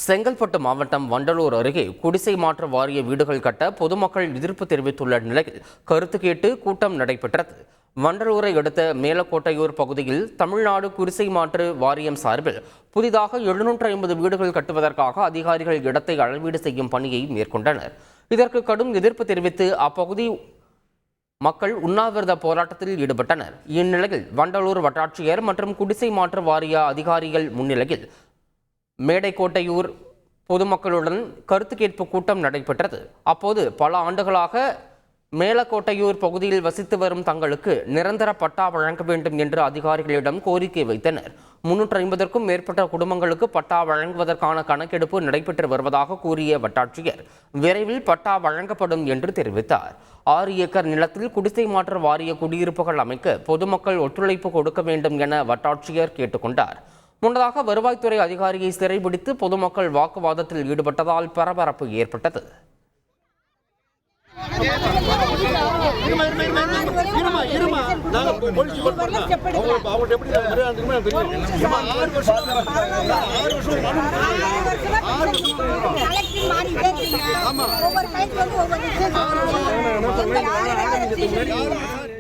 செங்கல்பட்டு மாவட்டம் வண்டலூர் அருகே குடிசை மாற்று வாரிய வீடுகள் கட்ட பொதுமக்கள் எதிர்ப்பு தெரிவித்துள்ள நிலையில் கருத்து கேட்டு கூட்டம் நடைபெற்றது. வண்டலூரை அடுத்த மேலக்கோட்டையூர் பகுதியில் தமிழ்நாடு குடிசை மாற்று வாரியம் சார்பில் புதிதாக 750 வீடுகள் கட்டுவதற்காக அதிகாரிகள் இடத்தை அளவீடு செய்யும் பணியை மேற்கொண்டனர். இதற்கு கடும் எதிர்ப்பு தெரிவித்து அப்பகுதி மக்கள் உண்ணாவிரத போராட்டத்தில் ஈடுபட்டனர். இந்நிலையில் வண்டலூர் வட்டாட்சியர் மற்றும் குடிசை மாற்று வாரிய அதிகாரிகள் முன்னிலையில் மேடைக்கோட்டையூர் பொதுமக்களுடன் கருத்து கேட்பு கூட்டம் நடைபெற்றது. அப்போது பல ஆண்டுகளாக மேலக்கோட்டையூர் பகுதியில் வசித்து வரும் தங்களுக்கு நிரந்தர பட்டா வழங்க வேண்டும் என்று அதிகாரிகளிடம் கோரிக்கை வைத்தனர். 350க்கும் மேற்பட்ட குடும்பங்களுக்கு பட்டா வழங்குவதற்கான கணக்கெடுப்பு நடைபெற்று வருவதாக கூறிய வட்டாட்சியர் விரைவில் பட்டா வழங்கப்படும் என்று தெரிவித்தார். 6 ஏக்கர் நிலத்தில் குடிசை மாற்று வாரிய குடியிருப்புகள் அமைக்க பொதுமக்கள் ஒத்துழைப்பு கொடுக்க வேண்டும் என வட்டாட்சியர் கேட்டுக்கொண்டார். முன்னதாக வருவாய்த்துறை அதிகாரியை சிறைபிடித்து பொதுமக்கள் வாக்குவாதத்தில் ஈடுபட்டதால் பரபரப்பு ஏற்பட்டது. ஒவ்வொரு